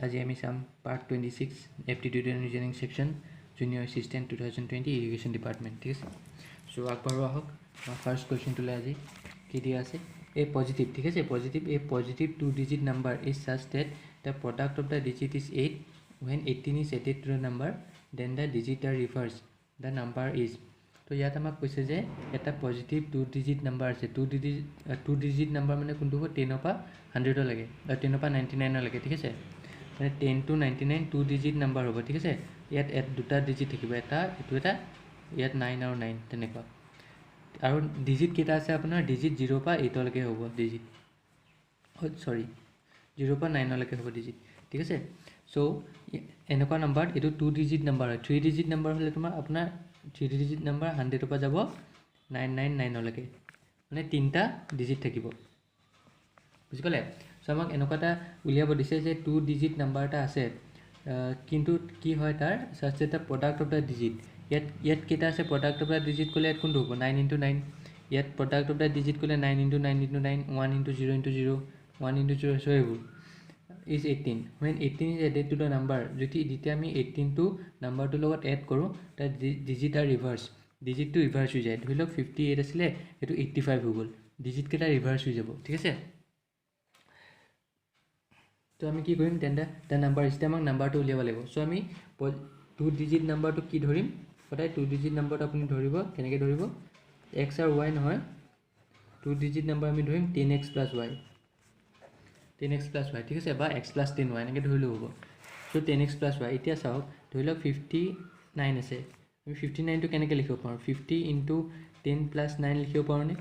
আজি আমি চাম part 26 aptitude and reasoning section junior assistant 2020 irrigation department ঠিক আছে সো আগবাঢ়ো আহক ফাৰ্ষ্ট কুৱেশ্যনটোলৈ আজি কি দিয়া আছে এ পজিটিভ ঠিক আছে positive 2 digit number is such that the product of the digit is 8 when 18 is added to the number then the digit are reversed the number is তো ইয়াত আমাক কৈছে যে এটা পজিটিভ 2 digit number আছে 2 digit number মানে কোনটো হ'ব 10 পৰা 100 লৈকে 10 পৰা 99 লৈকে ঠিক আছে মানে 10 to 99 2 digit number হ'ব ঠিক আছে ইয়াত দুটা digit থাকিব এটা ইয়াত 9 আৰু 9 তেনেকুৱা আৰু digit কেইটা আছে আপোনাৰ digit 0 পৰা 8 লৈকে হ'ব digit সৰি 0 পৰা 9 লৈকে হ'ব digit ঠিক আছে সো এনেকুৱা নাম্বাৰ এটো 2 digit number হয় 3 digit number হলে তোমাৰ আপোনাৰ 3 digit number 100 পৰা যাব 999 লৈকে মানে তিনটা digit থাকিব বুজি পালে সো আমাক এনেকুৱাটা উলিয়াব দিছে যে 2 digit number এটা আছে কিন্তু কি হয় তাৰ such that the product of the digit ইয়াত কেইটা আছে product of the digit কলে ইয়াত কোনটো হ'ব 9 into 9 ইয়াত product of the digit কলে 9 into 9 into 9 1 into 0 into 0 1 into 0 so এইবোৰ is 18 when 18 is added to the number যেতিয়া আমি 18 to number to লগত add কৰো তাৰ digit are reverse digit to reverse হৈ যায় ধৰি লওক 58 আছিল এটো 85 হৈ গল digit কেইটা reverse হৈ যাব ঠিক আছে তো আমি কি কৰিম তেন্তে the number is আমাক নাম্বাৰটো উলিয়াব লাগিব সো আমি 2 digit নাম্বাৰটো কি ধৰিম সদায় 2 digit নাম্বাৰটো আপুনি ধৰিব কেনেকৈ ধৰিব x আৰু y নহয় 2 digit নাম্বাৰ আমি ধৰিম 10x plus y 10x plus y ঠিক আছে বা x plus 10y এনেকৈ ধৰিলেও হ'ব সো 10x plus y এতিয়া চাওক ধৰি লওক 59 আছে আমি 59 টো কেনেকৈ লিখিব পাৰোঁ 50 into 10 plus 9 লিখিব পাৰোঁনে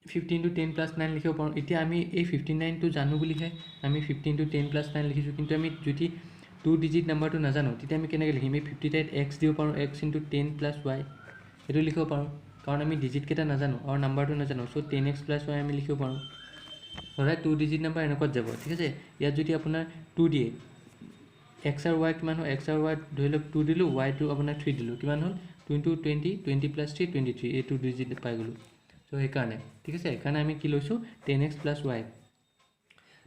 15 into 10 plus 9 লিখিব পাৰোঁ এতিয়া আমি এই 59 টো জানো বুলিহে আমি 15 into 10 plus 9 লিখিছোঁ কিন্তু আমি যদি 2 digit নাম্বাৰটো নাজানো তেতিয়া আমি কেনেকৈ লিখিম এই 50 টাইত x দিব পাৰোঁ x into 10 plus y এটো লিখিব পাৰোঁ কাৰণ আমি digit কেইটা নাজানো আৰু নাম্বাৰটো নাজানো সো 10x plus y আমি লিখিব পাৰোঁ সদায় 2 digit নাম্বাৰ এনেকুৱাত যাব ঠিক আছে ইয়াত যদি আপোনাৰ 2 দিয়ে x আৰু y কিমান হয় x আৰু y ধৰি লওক 2 দিলো y টো আপোনাৰ 3 দিলো কিমান হ'ল 20 plus 3 23 এই 2 digit পাই গলো সো এই কাৰণে ঠিক আছে কাৰণে আমি কি লৈছো 10x plus y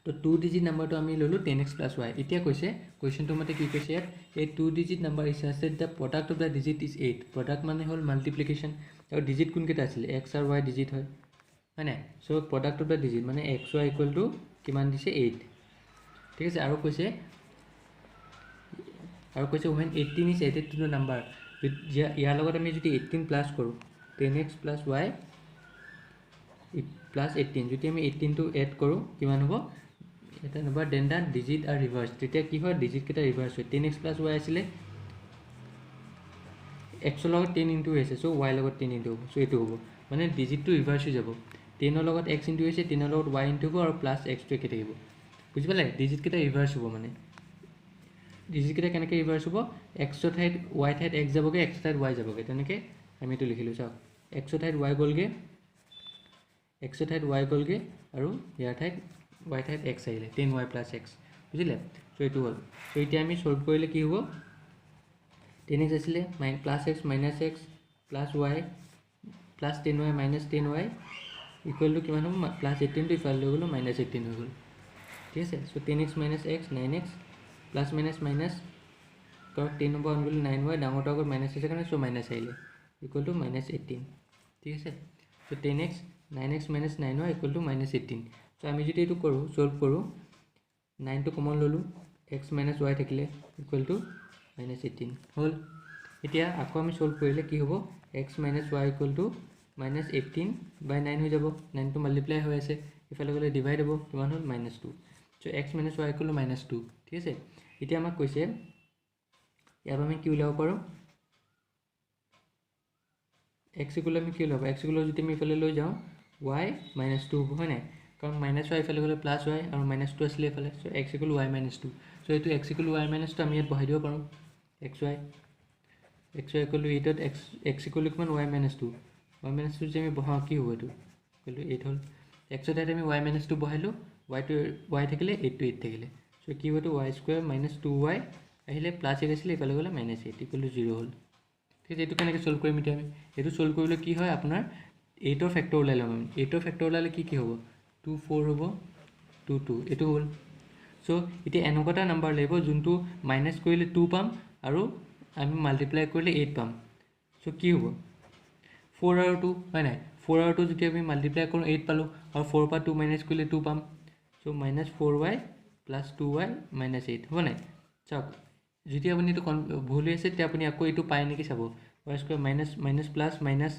তো 2 digit নাম্বাৰটো আমি ললো 10x plus y এতিয়া কৈছে কোৱেশ্চনটো মতে কি কৈছে এই 2 digit number is such that the product of the digit is 8 product মানে হ'ল মাল্টিপ্লিকেশন আৰু digit কোন কেইটা আছিল x আৰু y digit হয় মানে so product of the digit মানে x y equal to কিমান দিছে 8 ঠিক আছে আৰু কৈছে when 18 is added to the number ইয়াৰ লগত আমি যদি 18 প্লাস কৰো 10x plus y plus 18 যদি আমি 18 টো এড কৰো কিমান হ'ব এটা নম্বৰ দেন দা ডিজিট আৰ ৰিভাৰ্স তেতিয়া কি হয় ডিজিট কেটা ৰিভাৰ্স হয় 10x plus y আছিল x লগত 10 ইনটু আছে সো y লগত 10 ইনটু সো এটো হ'ব মানে ডিজিট টো ৰিভাৰ্স হৈ যাব 10 লগত x ইনটু আছে 10 লগত y ইনটু হ'ব আৰু প্লাস x টো একে থাকিব বুজি পালে ডিজিট কেটা ৰিভাৰ্স হ'ব মানে ডিজিট কেটা কেনেকৈ ৰিভাৰ্স হ'ব x ঠাইত y ঠাইত x যাবগে x ঠাইত y যাবগে তেনেকৈ আমি এটো লিখিলো চাওক x ঠাইত y গলগে x ঠাইত y গলগে আৰু ইয়াৰ ঠাইত y ঠাইত x আহিলে 10y plus x বুজিলে সো এটো হ'ল সো এতিয়া আমি সলভ কৰিলে কি হ'ব 10x আছিলে plus x minus x plus y plus 10y minus 10y equal to কিমান হ'ব plus 18 টো ইফালে লৈ গ'লো minus 18 হৈ গ'ল ঠিক আছে so 10x minus x 9x plus minus minus কৰ 10 হ'ব গ'ল 9y ডাঙৰটো আগত minus আছে কাৰণে সো minus আহিলে equal to minus 18 ঠিক আছে so 10x 9x minus 9y equal to minus 18 so আমি যদি এটো কৰো সলভ কৰো 9 টো কমন ললো x minus y থাকিলে equal to minus 18 হল এতিয়া আকৌ আমি সলভ কৰিলে কি হ'ব x minus y equal to minus 18 by 9 হৈ যাব 9 টো মাল্টিপ্লাই হৈ আছে ইফালে গলে ডিভাইড হ'ব কিমান হ'ল minus 2 so x minus y equal to minus 2 ঠিক আছে এতিয়া আমাক কৈছে ইয়াৰ আমি কি উলিয়াব পাৰো x equal আমি কি উলিয়াব x equal যদি আমি ইফালে লৈ যাও y minus 2 হয় নাই কাৰণ minus y ইফালে গলে plus y আৰু minus 2 আছিল ইফালে so x equal y minus 2 so এটো x equal y minus 2 আমি ইয়াত বহাই দিব পাৰো xy equal to 8 x equal to কিমান y minus 2 y minus 2 যে আমি বহাও কি হ'ব এটো equal to 8 হ'ল x ত আমি y minus 2 বহাইলো y to y থাকিলে 8 to 8 থাকিলে সো কি হ'ব y square minus 2y আহিলে প্লাস x আছিল ইফালে গলে minus 8 equal to 0 হ'ল ঠিক আছে এটো কেনেকৈ সলভ কৰিম এতিয়া আমি এটো সলভ কৰিলে কি হয় আপোনাৰ 8 ৰ ফ্যাক্টৰ ওলাইলাম আমি 8 ৰ ফ্যাক্টৰ ওলালে কি হ'ব 2 4 হ'ব 2 2 এটো হ'ল সো এতিয়া এনেকুৱা এটা নাম্বাৰ লাগিব যোনটো মাইনাছ কৰিলে 2 পাম আৰু আমি মাল্টিপ্লাই কৰিলে 8 পাম সো কি হ'ব 4 আৰু 2 হয় নাই 4 আৰু 2 যদি আমি মাল্টিপ্লাই কৰোঁ 8 পালোঁ আৰু 4 পৰা 2 মাইনাছ কৰিলে 2 পাম সো -4y + 2y - 8 হ'ব নাই চাওক যদি আপুনি এইটো ভুল হৈ আছে তেতিয়া আপুনি আকৌ এইটো পায় নেকি চাব y square minus plus minus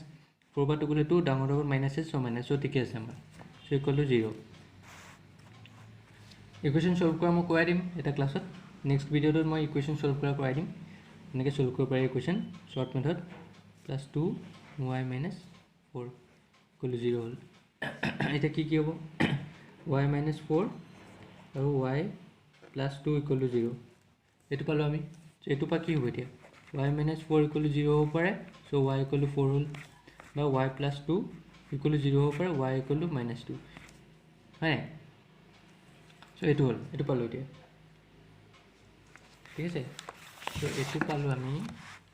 4 পৰা 2 গ'লে 2 ডাঙৰ ডাঙৰ মাইনাছ আছে মাইনাছ সো ঠিকে আছে আমাৰ so equal to 0 equation solve কৰা মই কৰাই দিম এটা ক্লাছত নেক্সট ভিডিঅ'টোত মই ইকুৱেশ্যন সলভ কৰা কৰাই দিম এনেকৈ সলভ কৰিব পাৰি ইকুৱেশ্যন শ্বৰ্ট মেথড +2y - 4 = 0 হ'ল এতিয়া কি কি হ'ব y - 4 আৰু y + 2 = 0 এইটো পালোঁ আমি এইটো পৰা কি হ'ব এতিয়া y - 4 = 0 হ'ব পাৰে সো y = 4 হ'ল বা y + 2 = 0 হ'ব পাৰে y = -2 হয় সো এইটো হ'ল এইটো পালোঁ এতিয়া ঠিক আছে সো এইটো পালোঁ আমি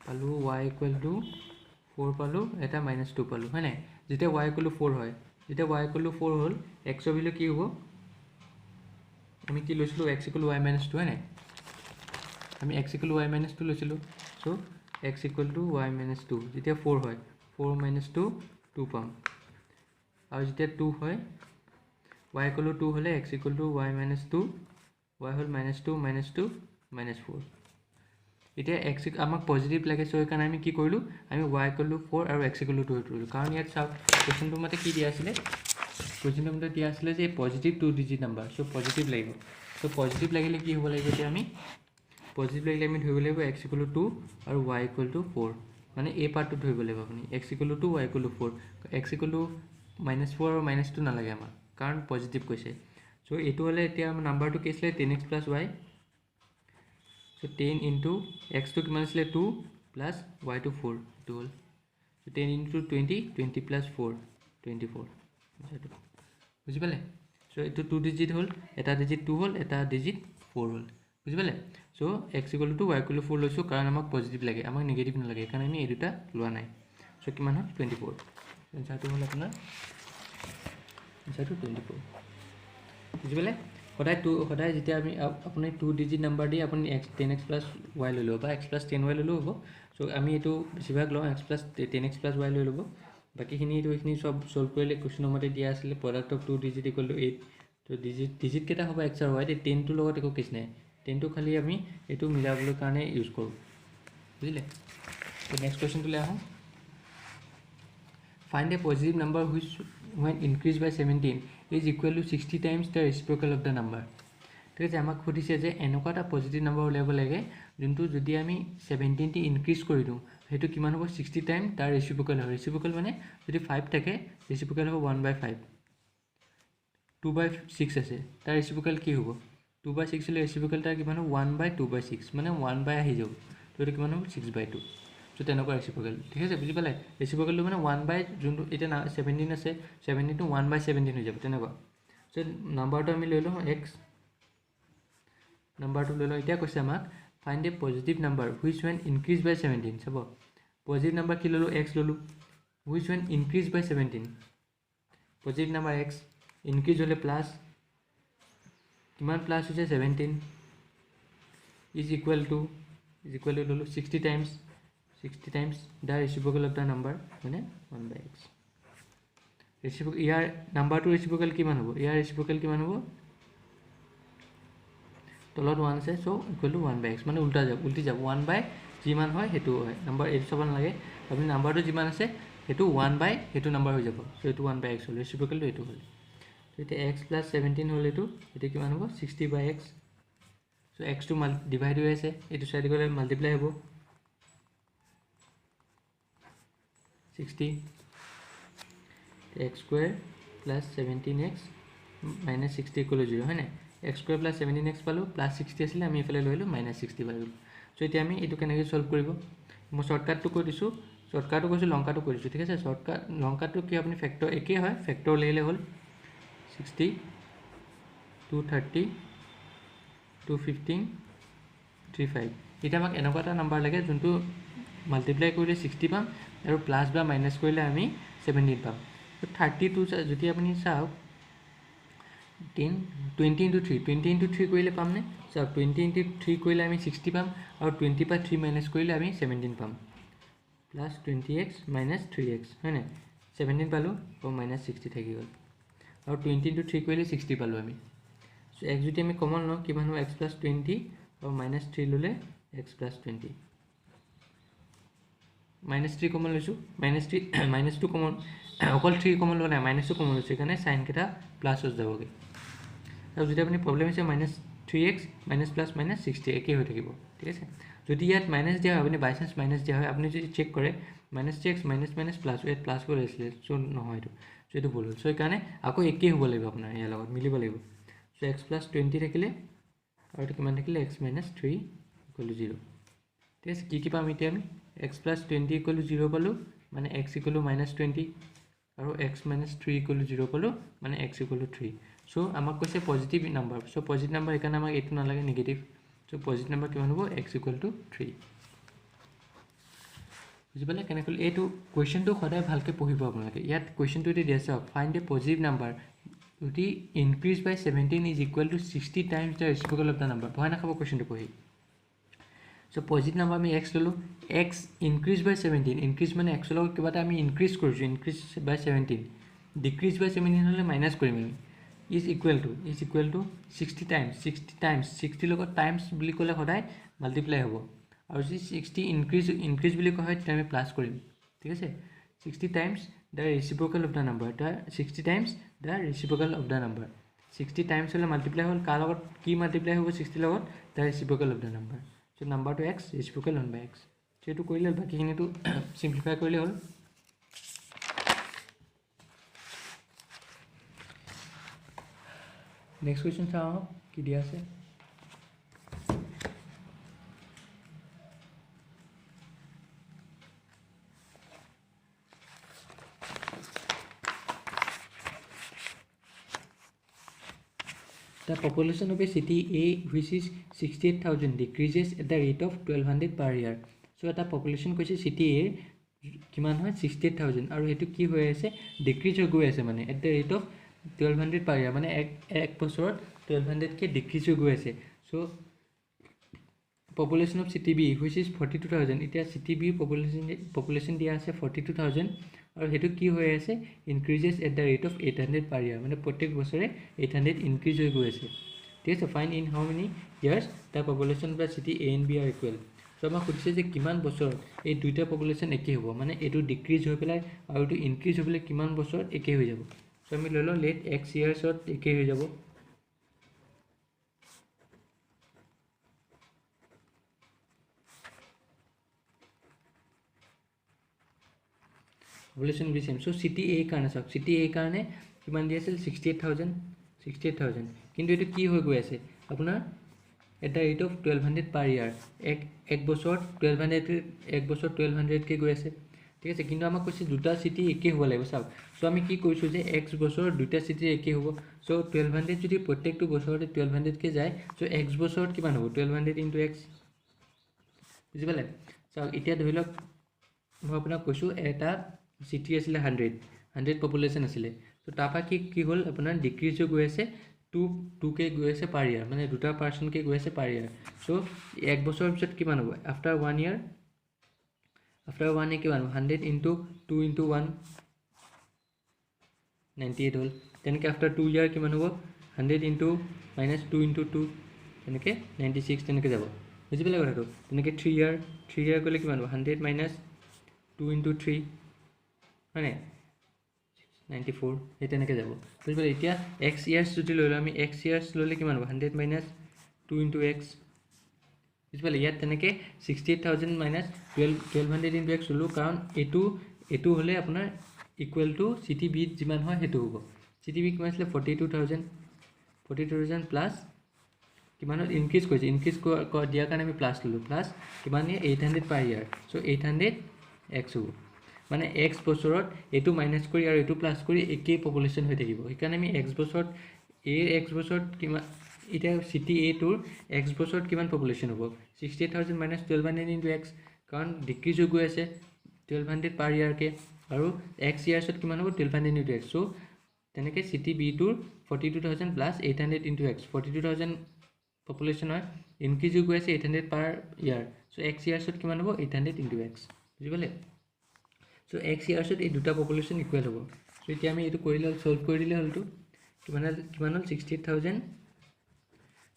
পালোঁ y = 4 পালোঁ এটা -2 পালোঁ হয় নাই যেতিয়া y = 4 হয় যেতিয়া y = 4 হ'ল x ৰ ভেলু কি হ'ব আমি কি লৈছিলোঁ x = y - 2 হয় নাই আমি x = y - 2 লৈছিলোঁ সো x = y - 2 যেতিয়া 4 হয় 4 - 2 2 পাম আৰু যেতিয়া 2 হয় y = 2 হ'লে x = y - 2 y হ'ল -2 -2 -4 এতিয়া x আমাক পজিটিভ লাগে সো সেইকাৰণে আমি কি কৰিলোঁ আমি y = 4 আৰু x = 2 কৰিলোঁ কাৰণ ইয়াত চাওক কুৱেশ্যনটোৰ মতে কি দিয়া আছিলে কুৱেশ্যনটোৰ মতে দিয়া আছিলে যে positive 2 digit number so positive লাগিব সো পজিটিভ লাগিলে কি হ'ব লাগিব এতিয়া আমি পজিটিভ লাগিলে আমি ধৰিব লাগিব x = 2 আৰু y = 4 মানে এই পাৰ্টটো ধৰিব লাগিব আপুনি x = 2 y = 4 x = -4 আৰু -2 নালাগে আমাক কাৰণ পজিটিভ কৈছে সো এইটো হ'লে এতিয়া আমাৰ নাম্বাৰটো কি আছিলে 10x + y সো 10 * x টো কিমান আছিলে 2 + y টো 4 এইটো হ'ল 10 * 20 20 + 4 24 বুজি পালে সো এইটো 2 ডিজিট হ'ল এটা ডিজিট 2 হ'ল এটা ডিজিট 4 হ'ল বুজি পালে সো x = 2 y = 4 লৈছোঁ কাৰণ আমাক পজিটিভ লাগে আমাক নিগেটিভ নালাগে কাৰণ আমি এই দুটা লোৱা নাই সো কিমান হ'ল 24 এনসাৰটো হ'ল আপোনাৰ এনসাৰটো 24 বুজি পালে সদায় যেতিয়া আমি আপুনি 2 ডিজিট নাম্বাৰ দি আপুনি 10x + y লৈ ল'ব বা x + 10y ল'লেও হ'ব সো আমি এইটো বেছিভাগ লওঁ x + 10x + y লৈ ল'ব বাকীখিনি এইখিনি সব সলভ কৰিলে কুৱেশ্যনৰ মতে দিয়া আছিলে প্ৰডাক্ট অফ 2 ডিজিট = 8 তো ডিজিট কেইটা হ'ব x আৰু y 10টোৰ লগত একো কেছ নাই 10টো খালি আমি এইটো মিলাবলৈ কাৰণে ইউজ কৰোঁ বুজিলে তো নেক্সট কুৱেশ্যনটোলৈ আহোঁ find a positive number which when increased by 17 is equal to 60 times the reciprocal of the number ঠিক আছে আমাক সুধিছে যে এনেকুৱা এটা পজিটিভ নাম্বাৰ উলিয়াব লাগে যোনটো যদি আমি 17 টি ইনক্ৰিজ কৰি দিওঁ সেইটো কিমান হ'ব 60 টাইম তাৰ ৰেচিপ্ৰকেল হয় ৰেচিপ্ৰকেল মানে যদি 5 থাকে ৰেচিপ্ৰকেল হ'ব 1/5 2/6 আছে তাৰ ৰেচিপ্ৰকেল কি হ'ব 2/6 হ'লে ৰেচিপ্ৰকেল তাৰ কিমান হ'ব 1/2/6 মানে 1 আহি যাব তো এইটো কিমান হ'ব 6/2 সো তেনেকুৱা ৰেচিপ্ৰকেল ঠিক আছে বুজি পালে ৰেচিপ্ৰকেলটো মানে 1 যোনটো এতিয়া 17 আছে 17 টো 1/17 হৈ যাব তেনেকুৱা সো নাম্বাৰটো আমি লৈ লওঁ x নাম্বাৰটো লৈ লওঁ এতিয়া কৈছে আমাক find a positive number which when increased by 17 চাব পজিটিভ নাম্বাৰ কি ল'লোঁ x ল'লোঁ which when increased by 17 positive number x increase হ'লে প্লাছ কিমান প্লাছ হৈছে 17 is equal to ল'লোঁ 60 times the reciprocal of the number মানে 1/x ৰেচিপ্ৰকেল ইয়াৰ নাম্বাৰটো ৰেচিপ্ৰকেল কিমান হ'ব ইয়াৰ ৰেচিপ্ৰকেল কিমান হ'ব তলত 1 আছে সো ইকুৱেল টু 1/x মানে উল্টি যাব 1/ যিমান হয় সেইটো হয় নাম্বাৰ এইটো চাব নালাগে আপুনি নাম্বাৰটো যিমান আছে সেইটো 1/ সেইটো নাম্বাৰ হৈ যাব সো এইটো 1/x হ'ল ৰেচিপ্ৰকেলটো এইটো হ'ল এতিয়া x + 17 হ'ল এইটো কিমান হ'ব 60/x সো x টো ডিভাইড হৈ আছে এইটো সাইড গ'লে মাল্টিপ্লাই হ'ব 60 x² + 17x - 60 = 0 হয় নাই x² + 17x পালোঁ +60 আছিলে আমি এইফালে লৈ ল'লোঁ -60 পালোঁ সো এতিয়া আমি এইটো কেনেকৈ সলভ কৰিব মই শ্বৰ্টকাটটো কৈ দিছোঁ শ্বৰ্টকাটো কৈছোঁ লংকাটো কৈ দিছোঁ ঠিক আছে শ্বৰ্টকাট লংকাটো কি আপুনি ফেক্টৰ একেই হয় ফেক্টৰ উলিয়ালে হ'ল 60 230 215 35 এতিয়া আমাক এনেকুৱা এটা নাম্বাৰ লাগে যোনটো মাল্টিপ্লাই কৰিলে 60 পাম আৰু প্লাছ বা মাইনাছ কৰিলে আমি 17 পাম তো 32 যদি আপুনি চাওক 10 20 into 3 20 into 3 কৰিলে পামনে চাওক 20 into 3 কৰিলে আমি 60 পাম আৰু 20 পৰা 3 মাইনাছ কৰিলে আমি 17 পাম প্লাছ 20x মাইনাছ 3x হয়নে 17 পালোঁ আৰু মাইনাছ 60 থাকি গ'ল আৰু 20 into 3 কৰিলে 60 পালোঁ আমি চ' x যদি আমি কমন লওঁ কিমান হ'ব x প্লাছ 20 আৰু মাইনাছ 3 ল'লে x প্লাছ 20 মাইনাছ 3 কমন লৈছোঁ মাইনাছ 3 মাইনাছ 2 কমন অকল 3 কমন লোৱা নাই মাইনাছ 2 কমন লৈছোঁ সেইকাৰণে চাইনকেইটা প্লাছ হৈ যাবগৈ আৰু যদি আপুনি প্ৰব্লেম হৈছে minus 3x minus plus minus 60 একেই হৈ থাকিব ঠিক আছে যদি ইয়াত মাইনাছ দিয়া হয় আপুনি বাই চান্স মাইনাছ দিয়া হয় আপুনি যদি চেক কৰে minus 3x minus minus plus ইয়াত প্লাছ কৰি লৈছিলে চ' নহয় এইটো চ' এইটো ভুল হ'ল চ' সেইকাৰণে আকৌ একেই হ'ব লাগিব আপোনাৰ ইয়াৰ লগত মিলিব লাগিব চ' x প্লাছ 20 থাকিলে আৰু এইটো কিমান থাকিলে x মাইনাছ 3 ইকুৱেল টু 0 ঠিক আছে কি পাম এতিয়া আমি x প্লাছ 20 ইকুৱেল টু 0 পালোঁ মানে x ইকুৱেল টু মাইনাছ 20 আৰু x মাইনাছ 3 ইকুৱেল টু 0 পালোঁ মানে x ইকুৱেল টু 3 চ' আমাক কৈছে পজিটিভ নাম্বাৰ চ' পজিটিভ নাম্বাৰ সেইকাৰণে আমাক এইটো নালাগে নিগেটিভ চ' পজিটিভ নাম্বাৰ কিমান হ'ব x ইকুৱেল টু 3 বুজি পালে কেনেকৈ এইটো কুৱেশ্যনটো সদায় ভালকৈ পঢ়িব আপোনালোকে ইয়াত কুৱেশ্যনটো এতিয়া দিয়া চাওক ফাইণ্ড এ পজিটিভ নাম্বাৰ যদি increase by 17 is equal to 60 times the reciprocal of the number ভয় নাখাব কুৱেশ্যনটো পঢ়ি চ' পজিটিভ নাম্বাৰ আমি x ল'লোঁ x ইনক্ৰিজ বাই 17 ইনক্ৰিজ মানে x লগত কিবা এটা আমি ইনক্ৰিজ কৰিছোঁ ইনক্ৰিজ বাই 17 ডিক্ৰিজ বাই 17 হ'লে মাইনাছ কৰিম আমি ইজ ইকুৱেল টু 60 টাইমছ 60 লগত টাইমছ বুলি ক'লে সদায় মাল্টিপ্লাই হ'ব আৰু যদি 60 ইনক্ৰিজ বুলি কোৱা হয় তেতিয়া আমি প্লাছ কৰিম ঠিক আছে 60 times the reciprocal of the number 60 times the reciprocal of the number 60 times হ'লে মাল্টিপ্লাই হ'ল কাৰ লগত কি মাল্টিপ্লাই হ'ব 60 লগত the reciprocal of the number so' নাম্বাৰটো x ৰেচিপ্ৰকেল 1 বাই x সেইটো কৰিলে বাকীখিনিটো চিম্প্লিফাই কৰিলে হ'ল নেক্সট কুৱেশ্যন চাওঁ কি দিয়া আছে The population of a city A which is 68,000 decreases at the rate of 1200 per year. So এটা population কৈছে city A কিমান হয় 68,000 আৰু এইটো কি হৈ আছে ডিক্ৰিজ হৈ গৈ আছে মানে at the rate of 1200 per year মানে এক বছৰত 1200 কে ডিক্ৰিজ হৈ গৈ আছে so population of city B which is 42,000 এতিয়া city B population দিয়া আছে 42,000 আৰু হেতু কি হৈ আছে ইনক্ৰিজেস এট দা ৰেট অফ 800 পাৰ ইয়াৰ মানে প্ৰত্যেক বছৰে 800 ইনক্ৰিজ হৈ গৈ আছে ঠিক আছে fine in how many years the population বা city A and B are equal so আমাক সুধিছে যে কিমান বছৰ এই দুইটা পপুলেশন একে হ'ব মানে এটো ডিক্ৰিজ হৈ পেলাই আৰু এটো ইনক্ৰিজ হৈ পেলাই কিমান বছৰ একে হৈ যাব সো আমি ললো লেট x ইয়াৰ্সত একে হৈ যাব population be same so city a কাৰণে সব city a কাৰণে কিমান দি আছিল 68000 কিন্তু এটো কি হৈ গৈ আছে আপোনাৰ at the rate of 1200 per year এক বছৰ 1200 কে গৈ আছে ঠিক আছে কিন্তু আমাক কৈছে দুটা সিটি একে হ'ব লাগিব সব সো আমি কি কৈছো যে x বছৰ দুটা সিটি একে হ'ব সো 1200 যদি প্ৰত্যেকটো বছৰতে 1200 কে যায় সো x বছৰত কিমান হ'ব 1200 into x বুজি পালে সো এতিয়া ধৰি লওক মই আপোনাক কৈছো এটা সিটি আছিল 100 পপুলেশন আছিল সো তাপা কি হল আপোনাৰ ডিক্ৰিজ হৈ গৈ আছে 2 কে গৈ আছে পাৰ ইয়াৰ মানে দুটা পাৰসন কে গৈ আছে পাৰ ইয়াৰ সো এক বছৰৰ পিছত কিমান হ'ব আফটাৰ 1 ইয়াৰ কিমান 100 into 2 into 1 98 হল তেনেকে আফটাৰ 2 ইয়াৰ কিমান হ'ব 100 into -2 into 2 তেনেকে 96 তেনেকে যাব বুজি পালে কথাটো তেনেকে 3 ইয়াৰ গলে কিমান হ'ব 100 minus 2 into 3 মানে 94 এই তেনেকে যাব বুজি পালে এতিয়া x ইয়াৰ্স যদি ললো আমি x ইয়াৰ্স ললে কিমান হ'ব 100 minus 2 into x বুজি পালে ইয়াত তেনেকে 68000 minus 1200 into x ললো কাৰণ এটো হলে আপোনাৰ ইকুৱেল টু সিটি বি যিমান হয় হেতু হ'ব সিটি বি কিমান আছিল 42000 প্লাস কিমানত ইনক্ৰিজ কৰিছে ইনক্ৰিজ দিয়া কাৰণে আমি প্লাস ললো প্লাস কিমান 800 পাৰ ইয়াৰ সো 800 x হ'ব মানে x বছৰত এটো মাইনাস কৰি আৰু এটো প্লাস কৰি একে পপুলেশন হৈ থাকিব সেইকাৰণে আমি x বছৰত x বছৰত কিমান এটা সিটি a টুৰ x বছৰত কিমান পপুলেশন হ'ব 68000 minus 1200 into x কাৰণ ডিক্ৰিজ হৈ গৈ আছে 1200 পাৰ ইয়াৰ কে আৰু x ইয়াৰ্সত কিমান হ'ব 1200 into x সো তেনেকৈ চিটি বিটোৰ 42,000 প্লাছ 800 ইনটু এক্স 42,000 পপুলেশ্যন হয় ইনক্ৰিজ হৈ গৈ আছে 800 পাৰ ইয়াৰ চ' এক্স ইয়াৰ্ছত কিমান হ'ব 800 ইনটু এক্স বুজি পালে চ' এক্স ইয়াৰ্ছত এই দুটা পপুলেশ্যন ইকুৱেল হ'ব চ' এতিয়া আমি এইটো কৰিলে ছল্ভ কৰি দিলে হ'লতো কিমান হ'ল 68,000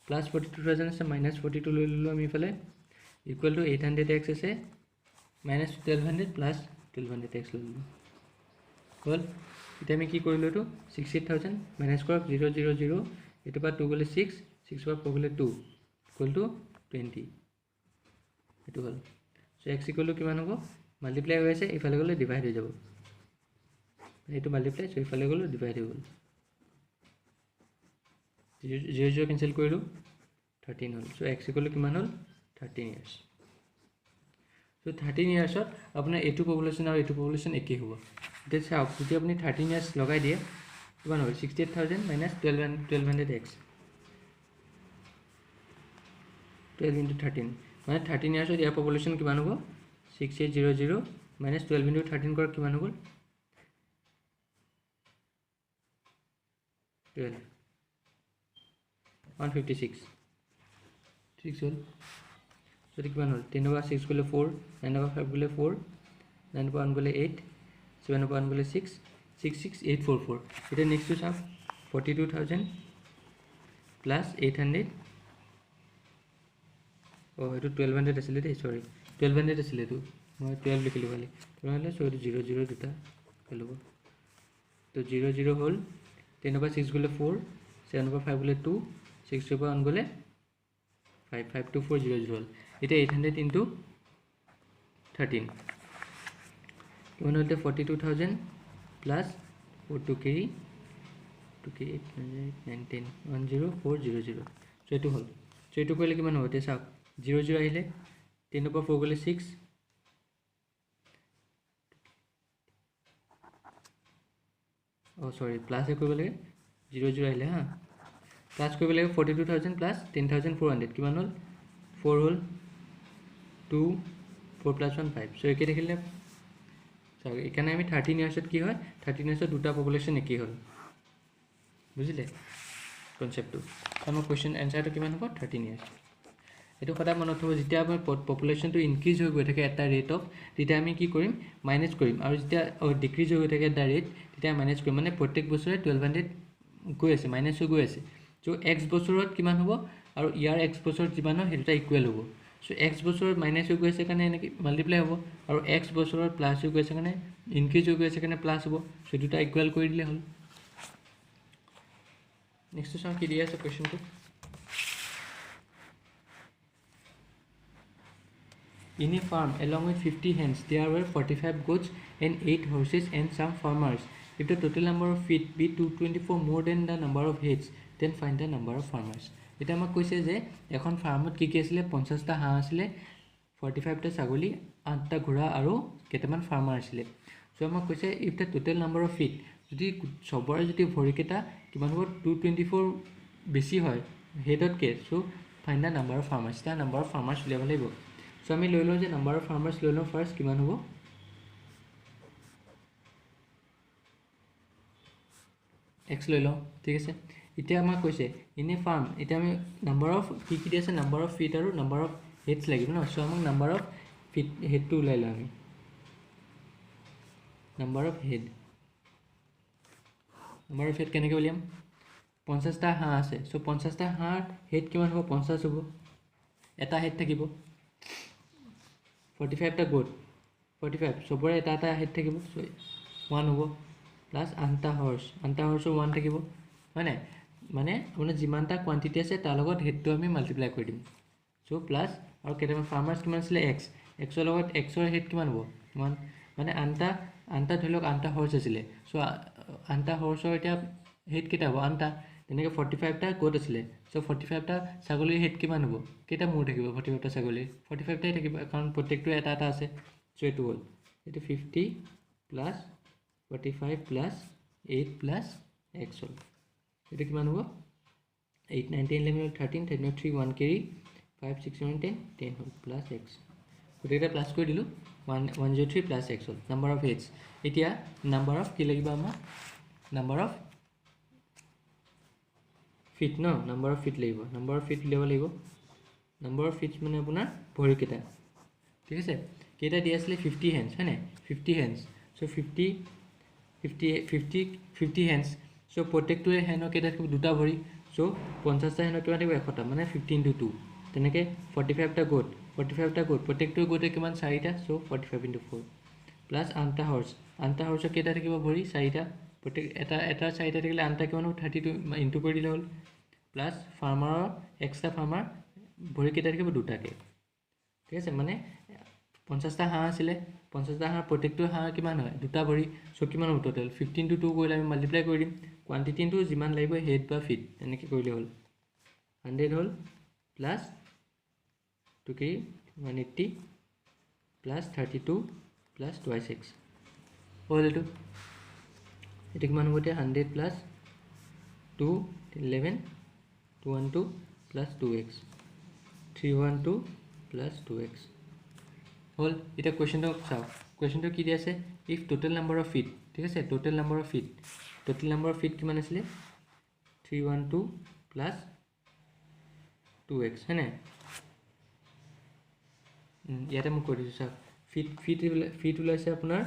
প্লাছ 42,000 আছে মাইনাছ 42 লৈ ল'লোঁ আমি ইফালে ইকুৱেল টু 800 এক্স আছে মাইনাছ 1200 প্লাছ 1200 এক্স লৈ ল'লোঁ হ'ল এতিয়া আমি কি কৰিলোঁ এইটো 68,000 মাইনাছ কৰক 0 0 0 এইটোৰ পৰা 2 গ'লে 6 6 পৰা 4 গ'লে 2 ইকুৱেল টু 20 এইটো হ'ল চ' এক্স ইকুৱেল টু কিমান হ'ব মাল্টিপ্লাই হৈ আছে ইফালে গ'লে ডিভাইড হৈ যাব এইটো মাল্টিপ্লাই চ' ইফালে গ'লোঁ ডিভাইড হৈ গ'ল 0 0 কেঞ্চেল কৰিলোঁ 13 হ'ল চ' এক্স ইকুৱেল টু কিমান হ'ল 13 ইয়াৰ্ছ চ' 13 ইয়াৰ্ছত আপোনাৰ এইটো পপুলেশ্যন আৰু এইটো পপুলেশ্যন একেই হ'ব এতিয়া চাওক যদি আপুনি 13 ইয়াৰ্ছ লগাই দিয়ে কিমান হ'ব 68,000 মাইনাছ 1200 এক্স 12 ইনটু 13 মানে 13 ইয়াৰ্ছত ইয়াৰ পপুলেশ্যন কিমান হ'ব 6800 মাইনাছ 12 ইনটু 13 কৰা কিমান হ'ব 12 156 6 হ'ল যদি কিমান হ'ল 10 পৰা 6 গ'লে 4 9 পৰা 5 গ'লে 4 9 পৰা 1 গ'লে 8 7 পৰা 1 গ'লে 6 66844 এতিয়া নেক্সটটো চাওক 42,000 প্লাছ 800 এইটো 1200 আছিলে দেই চৰি 1200 আছিলে এইটো মই 12 লিখিলোঁ খালি 1200 চ' এইটো 0 0 দুটা হৈ ল'ব তো 0 0 হ'ল 10 পৰা 6 গ'লে 4 7 পৰা 5 গ'লে 2 6 পৰা 1 গ'লে 5 5 2 4 0 0 হ'ল এতিয়া 800 ইনটু 13 কিমান হ'ল এতিয়া 42,000 প্লাছ 4 2 কেৰি 8 9 10 1 0 4 0 0 চ' এইটো হ'ল চ' এইটো কৰিলে কিমান হ'ব এতিয়া চাওক 0 0 আহিলে 10 পৰা 4 গ'লে 6 চৰি প্লাছ কৰিব লাগে 0 0 আহিলে হা প্লাছ কৰিব লাগে 42,000 প্লাছ 10,400 কিমান হ'ল 4 হ'ল 2 4 প্লাছ 1 5 চ' একে দেখিলে চাওক এইকাৰণে আমি 13 ইয়াৰ্ছত কি হয় 13 ইয়াৰ্ছত দুটা পপুলেশ্যন একেই হ'ল বুজিলে কনচেপ্টটো আমাৰ কুৱেশ্যন এনচাৰটো কিমান হ'ব 13 ইয়াৰ্ছ এইটো সদায় মনত থ'ব যেতিয়া আমাৰ পপুলেশ্যনটো ইনক্ৰিজ হৈ গৈ থাকে এটা ৰেটত তেতিয়া আমি কি কৰিম মাইনাছ কৰিম আৰু যেতিয়া ডিক্ৰিজ হৈ গৈ থাকে এটা ৰেট তেতিয়া মাইনাছ কৰিম মানে প্ৰত্যেক বছৰে 1200 গৈ আছে মাইনাছ হৈ গৈ আছে চ' এক্স বছৰত কিমান হ'ব আৰু ইয়াৰ এক্স বছৰত যিমান হয় সেইটো ইকুৱেল হ'ব চ' এক্স বছৰত মাইনাছ হৈ গৈ আছে কাৰণে এনেকৈ মাল্টিপ্লাই হ'ব আৰু এক্স বছৰত প্লাছ হৈ গৈ আছে কাৰণে ইনক্ৰিজ হৈ গৈ আছে কাৰণে প্লাছ হ'ব চ' দুটা ইকুৱেল কৰি দিলে হ'ল নেক্সটটো চাওঁ কি দিয়া আছে কুৱেশ্যনটো In a farm, along with 50 hens, there were 45 goats and 8 horses and some farmers. If the total number of feet be 224 more than the number of heads, then find the number of farmers. এটা আমাক কৈছে যে এখন ফাৰ্মত কি আছিলে 50টা হাঁহ আছিলে 45টা ছাগলী 8টা ঘোঁৰা আৰু কেইটামান ফাৰ্মাৰ আছিলে চ' আমাক কৈছে if the total number of feet যদি চবৰে যদি ভৰিকেইটা কিমান হ'ব 224 বেছি হয় হেডতকৈ so' find the number of farmers এতিয়া নাম্বাৰ অফ ফাৰ্মাৰ্ছ উলিয়াব লাগিব চ' আমি লৈ লওঁ যে নাম্বাৰ অফ ফাৰ্মাৰ্ছ লৈ লওঁ ফাৰ্ষ্ট কিমান হ'ব এক্স লৈ লওঁ ঠিক আছে এতিয়া আমাক কৈছে ইনে ফাৰ্ম এতিয়া আমি নাম্বাৰ অফ কি কি আছে নাম্বাৰ অফ ফিট আৰু নাম্বাৰ অফ হেডছ লাগিব ন চ' আমাক নাম্বাৰ অফ ফিট হেডটো ওলাই লওঁ আমি নাম্বাৰ অফ হেড কেনেকৈ উলিয়াম 50টা হাঁহ আছে চ' 50টা হাঁহৰ হেড কিমান হ'ব 50 হ'ব এটা হেড থাকিব 45টা গোট 45 চবৰে এটা এটা হেড থাকিব চ' 1 হ'ব প্লাছ 8টা হৰ্চৰ 1 থাকিব হয় নাই মানে আপোনাৰ যিমানটা কোৱান্টিটি আছে তাৰ লগত হেডটো আমি মাল্টিপ্লাই কৰি দিম চ' প্লাছ আৰু কেইটামান ফাৰ্মাৰ্ছ কিমান আছিলে এক্সৰ লগত এক্সৰ হেড কিমান হ'ব 1 মানে 8টা ধৰি লওক 8টা হৰ্চ আছিলে চ' 8টা হৰ্চৰ এতিয়া হেড কেইটা হ'ব 8টা তেনেকৈ 45টা গোট আছিলে চ' 45টা ছাগলীৰ হেড কিমান হ'ব কেইটা মূৰ থাকিব 45টা ছাগলীৰ 45টাই থাকিব কাৰণ প্ৰত্যেকটো এটা এটা আছে চ' এইটো হ'ল এইটো 50 প্লাছ 45 প্লাছ 8 প্লাছ এক্স হ'ল এইটো কিমান হ'ব 8 9 10 11 13 13 3 1 কেৰি 5 6 7 10 10 হ'ল প্লাছ এক্স গোটেইকেইটা প্লাছ কৰি দিলোঁ 103 প্লাছ এক্স হ'ল নাম্বাৰ অফ হেডছ এতিয়া নাম্বাৰ অফ কি লাগিব আমাক নাম্বাৰ অফ ফিট ন নাম্বাৰ অফ ফিট লাগিব নাম্বাৰ অফ ফিট উলিয়াব লাগিব নাম্বাৰ অফ ফিট মানে আপোনাৰ ভৰিকেইটা ঠিক আছে কেইটা দিয়া আছিলে 50 হেণ্ডছ হয় নাই 50 হেণ্ডছ চ' 50 হেণ্ডছ চ' প্ৰত্যেকটোৱে হেণ্ডৰ কেইটা থাকিব দুটা ভৰি চ' 50টা হেণ্ডৰ কিমান থাকিব 100টা মানে 15 into 2 তেনেকৈ 45টা গোট প্ৰত্যেকটোৰ গোটে কিমান 4টা চ' 45 into 4 প্লাছ আঠটা হৰ্চৰ কেইটা থাকিব ভৰি 4টা প্ৰত্যেক এটা 4টা থাকিলে আঠটা কিমান হ'ব 32 ইনটু কৰি দিলে হ'ল প্লাছ ফাৰ্মাৰৰ এক্সট্ৰা ফাৰ্মাৰ ভৰি কেইটা থাকিব দুটাকৈ ঠিক আছে মানে 50টা হাঁহ আছিলে 50টা হাঁহ প্ৰত্যেকটো হাঁহ কিমান হয় দুটা ভৰি চ' কিমান হ'ব টোটেল 15 into 2 কৰিলে আমি মাল্টিপ্লাই কৰি দিম কোৱান্টিটিটো যিমান লাগিব হেড বা ফিট এনেকৈ কৰিলে হ'ল 100 হ'ল প্লাছ 2 কি 180 প্লাছ 32 প্লাছ 2x হ'ল এইটো কিমান হ'ব এতিয়া 100 plus 2 11 212 plus 2x 312 plus 2x হ'ল এতিয়া কুৱেশ্যনটো চাওক কুৱেশ্যনটো কি দিয়া আছে if total number of feet ঠিক আছে টোটেল নাম্বাৰ অফ ফিট কিমান আছিলে 312 প্লাছ 2x হয় নাই ইয়াতে মই কৈ দিছোঁ চাওক ফিট ওলাইছে আপোনাৰ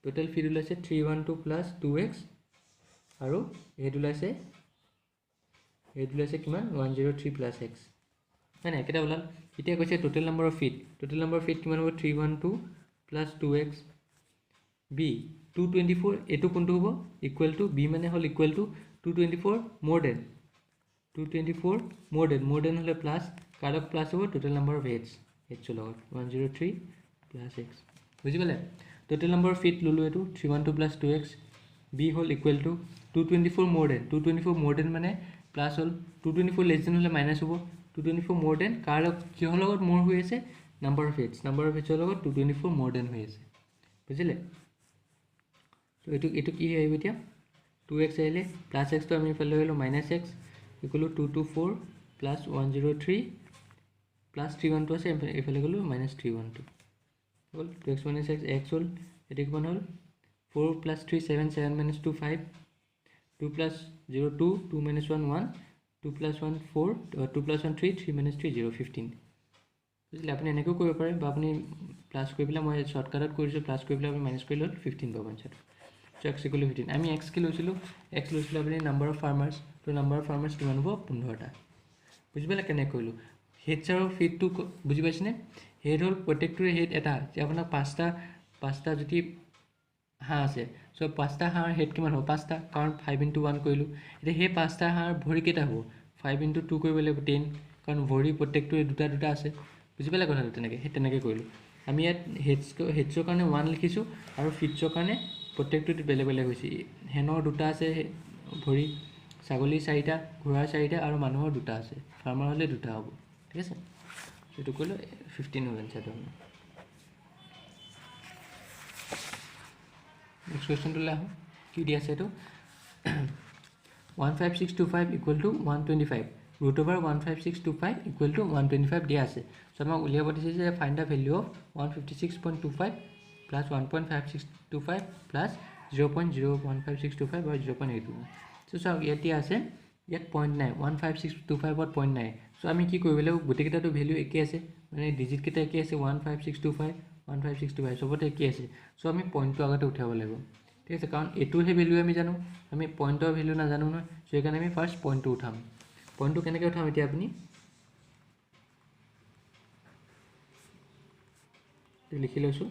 টোটেল ফিট ওলাইছে 312 প্লাছ 2x আৰু হেড ওলাইছে কিমান 103 প্লাছ x হয় নাই কেইটা ওলাল এতিয়া কৈছে টোটেল নাম্বাৰ অফ ফিট কিমান হ'ব 312 প্লাছ 2x বি 224 এইটো কোনটো হ'ব ইকুৱেল টু বি মানে হ'ল ইকুৱেল টু 224 মোৰ দেন হ'লে প্লাছ কাৰ লগত প্লাছ হ'ব টোটেল নাম্বাৰ অফ হেডছৰ লগত 103 প্লাছ x বুজি পালে টোটেল নাম্বাৰ অফ ফিট ল'লোঁ এইটো 312 প্লাছ 2x বি হ'ল ইকুৱেল টু 224 মোৰ দেন মানে প্লাছ হ'ল 224 লেছ দেন হ'লে মাইনাছ হ'ব 224 মোৰ দেন কাৰ লগত কিহৰ লগত মোৰ হৈ আছে নাম্বাৰ অফ হেডছৰ লগত 224 মোৰ দেন হৈ আছে বুজিলে চ' এইটো কি আহিব এতিয়া 2x আহিলে প্লাছ এক্সটো আমি ইফালে লৈ গ'লোঁ minus x equal to 224 plus 103 plus 312 আছে এইফালে গ'লোঁ মাইনাছ 312 হ'ল 2x মাইনাছ এক্স হ'ল এইটো কিমান হ'ল 4 plus 3 7 7 minus 2 5 2 plus 0 2 2 minus 1 1 2 plus 1 4 2 plus 1 3 3 minus 3 0 15 বুজিলে আপুনি এনেকৈও কৰিব পাৰে বা আপুনি প্লাছ কৰি পেলাই মই শ্বৰ্টকাটত কৰিছোঁ প্লাছ কৰি পেলাই আপুনি মাইনাছ কৰি ল'লে 15 পাব এনচাৰটো চ' এক্স ইকুৱেল টু 15 আমি এক্স লৈছিলোঁ আপুনি নাম্বাৰ অফ ফাৰ্মাৰ্ছ তো নাম্বাৰ অফ ফাৰ্মাৰ্ছ কিমান হ'ব 15টা বুজি পালে কেনেকৈ কৰিলোঁ হেডছ আৰু ফিটটো বুজি পাইছেনে হেড হ'ল প্ৰত্যেকটোৰে হেড এটা যে আপোনাক পাঁচটা যদি হাঁহ আছে চ' 5টা হাঁহৰ হেড কিমান হ'ব 5টা কাৰণ 5 into 1 কৰিলোঁ এতিয়া সেই 5টা হাঁহৰ ভৰি কেইটা হ'ব 5 into 2 কৰিব লাগিব 10 কাৰণ ভৰি প্ৰত্যেকটোৰে দুটা আছে বুজি পালে কথাটো তেনেকৈ কৰিলোঁ আমি ইয়াত হেডছৰ কাৰণে 1 লিখিছোঁ আৰু ফিটছৰ কাৰণে প্ৰত্যেকটোত বেলেগ হৈছে হেনৰ দুটা আছে ভৰি ছাগলী 4টা ঘোঁৰাৰ 4টা আৰু মানুহৰ 2টা আছে ফাৰ্মাৰ হ'লে 2টা হ'ব ঠিক আছে এইটো কৰিলোঁ 15 হ'ব এনচাৰটো নেক্সট কুৱেশ্যনটোলৈ আহোঁ কি দি আছে এইটো 15625 equal to 125 root over 15625 equal to 125 দিয়া আছে চ' আমাক উলিয়াব দিছে যে find the value of 156.25 plus 1.5625 plus 0.01565 আৰু 0.81 চ' চাওক ইয়াত দিয়া আছে ইয়াত পইণ্ট নাই 15625ত পইণ্ট নাই চ' আমি কি কৰিব লাগিব গোটেইকেইটাতো ভেল্যু একেই আছে মানে ডিজিটকেইটা একেই আছে 15625 15625 চবতে একেই আছে চ' আমি পইণ্টটো আগতে উঠাব লাগিব ঠিক আছে কাৰণ এইটোৰহে ভেল্যু আমি জানো আমি পইণ্টৰ ভেল্যু নাজানো নহয় চ' সেইকাৰণে আমি ফাৰ্ষ্ট পইণ্টটো উঠাম পইণ্টটো কেনেকৈ উঠাম এতিয়া আপুনি লিখি লৈছোঁ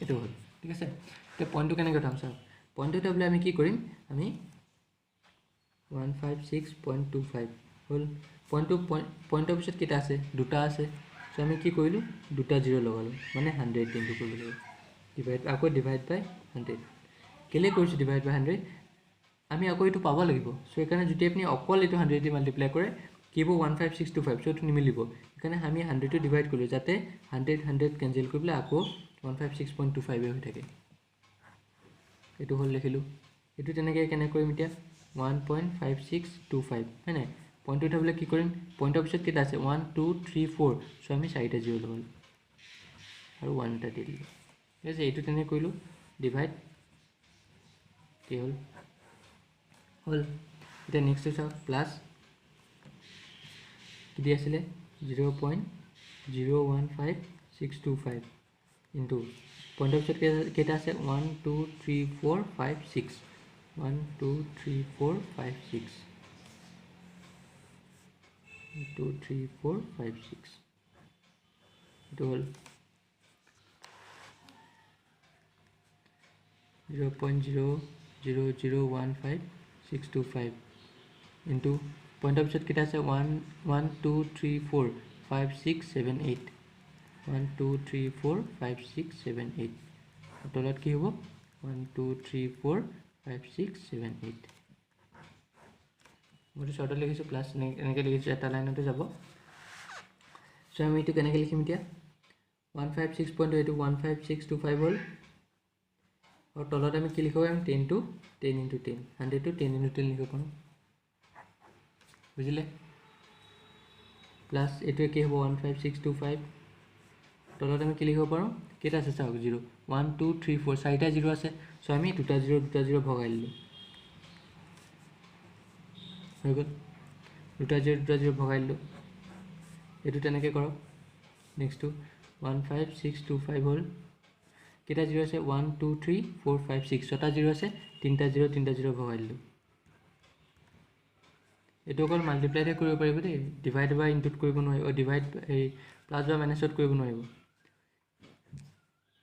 এইটো হ'ল ঠিক আছে এতিয়া পইণ্টটো কেনেকৈ উঠাম চাওক পইণ্টটো উঠাবলৈ আমি কি কৰিম আমি 156.25 হ'ল পইণ্টৰ পিছত কেইটা আছে দুটা আছে চ' আমি কি কৰিলোঁ দুটা 0 লগালোঁ মানে 100 ইনটু কৰিব লাগিব ডিভাইড বাই 100 কেলৈ কৰিছোঁ ডিভাইড বাই 100 আমি আকৌ এইটো পাব লাগিব চ' সেইকাৰণে যদি আপুনি অকল এইটো 100 দি মাল্টিপ্লাই কৰে কি হ'ব 15625 চ' এইটো নিমিলিব সেইকাৰণে আমি 100টো ডিভাইড কৰিলোঁ যাতে 100 কেঞ্চেল কৰি পেলাই আকৌ 156.25 হৈ থাকে এইটো হ'ল লিখিলোঁ এইটো তেনেকৈ কেনেকৈ কৰিম এতিয়া 1.5625 হয় নাই পইণ্ট উঠাবলৈ কি কৰিম পইণ্টৰ পিছত কেইটা আছে 1 2 3 4 চ' আমি 4টা জিৰ' ল'ব আৰু 1 এটা দি দিলোঁ ঠিক আছে এইটো তেনেকৈ কৰিলোঁ ডিভাইড কি হ'ল এতিয়া নেক্সটটো চাওক প্লাছ কি দি আছিলে 0.015625 ইনটু পইণ্টৰ পিছত কেইটা আছে 1 2 3 4 5 6 1 2 3 4 5 6 2 3 4 5 6 এইটো হ'ল 0.00015 ইনটু পইণ্টৰ পিছত কেইটা আছে 1 1 2 3 4 5 6 7 8 1 2 3 4 5 6 7 8 তলত কি হ'ব 1 2 3 4 5 6 7 8 মইতো শ্বৰ্টত লিখিছোঁ প্লাছ এনেকৈ লিখিছোঁ এটা লাইনতে যাব চ' আমি এইটো কেনেকৈ লিখিম এতিয়া 156 এইটো 15625 হ'ল আৰু তলত আমি কি লিখিব পাৰিম 10 to 10 into 10 100 to 10 into 10 লিখিব পাৰোঁ বুজিলে প্লাছ এইটোৱে কি হ'ব 15625 তলত আমি কি লিখিব পাৰোঁ কেইটা আছে চাওক 0 1 2 3 4 4টা 0 আছে চ' আমি দুটা 0 ভগাই দিলোঁ হৈ গ'ল দুটা 0 ভগাই দিলোঁ এইটো তেনেকৈ কৰক নেক্সটটো 15625 হ'ল কেইটা 0 আছে 1 2 3 4 5 6 ছটা 0 আছে তিনিটা 0 ভগাই দিলোঁ এইটো অকল মাল্টিপ্লাইহে কৰিব পাৰিব দেই ডিভাইড বা ইনটুত কৰিব নোৱাৰিব ডিভাইড এই প্লাছ বা মাইনাছত কৰিব নোৱাৰিব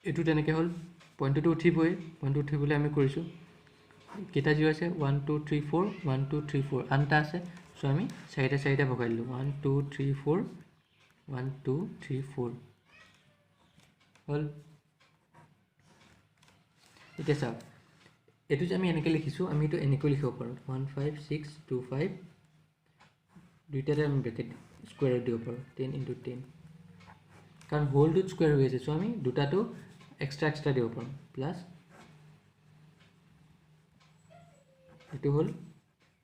এইটো তেনেকৈ হ'ল পইণ্টটো উঠিবই পইণ্টটো উঠিবলৈ আমি কৰিছোঁ কেইটা 0 আছে 1 2 3 4 1 2 3 4 আনটা আছে চ' আমি 4টা ভগাই দিলোঁ 1 2 3 4 1 2 3 4 হ'ল এতিয়া চাওক এইটো যে আমি এনেকৈ লিখিছোঁ আমি এইটো এনেকৈ লিখিব পাৰোঁ 15625 দুইটাতে আমি ব্ৰেকেট স্কুৱেৰত দিব পাৰোঁ 10 into 10 কাৰণ হোলটোত স্কুৱেৰ হৈ আছে চ' আমি দুটাটো এক্সট্ৰা দিব পাৰোঁ প্লাছ এইটো হ'ল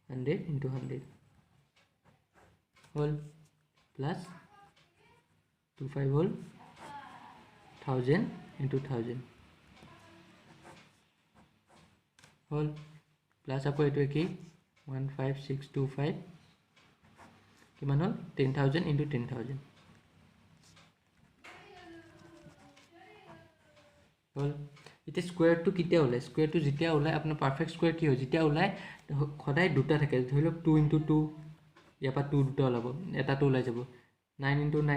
100 into 100 হ'ল প্লাছ 25 হ'ল 1000 into 1000 হ'ল প্লাছ আকৌ এইটোৱে কি 15625 কিমান হ'ল 10,000 into 10,000 হ'ল এতিয়া স্কুৱেৰটো কেতিয়া ওলায় স্কুৱেৰটো যেতিয়া ওলায় আপোনাৰ পাৰফেক্ট স্কুৱেৰ কি হয় যেতিয়া ওলায় সদায় দুটা থাকে ধৰি লওক 2 into 2 ইয়াৰ পৰা 2 দুটা ওলাব এটাটো ওলাই যাব 9 into 9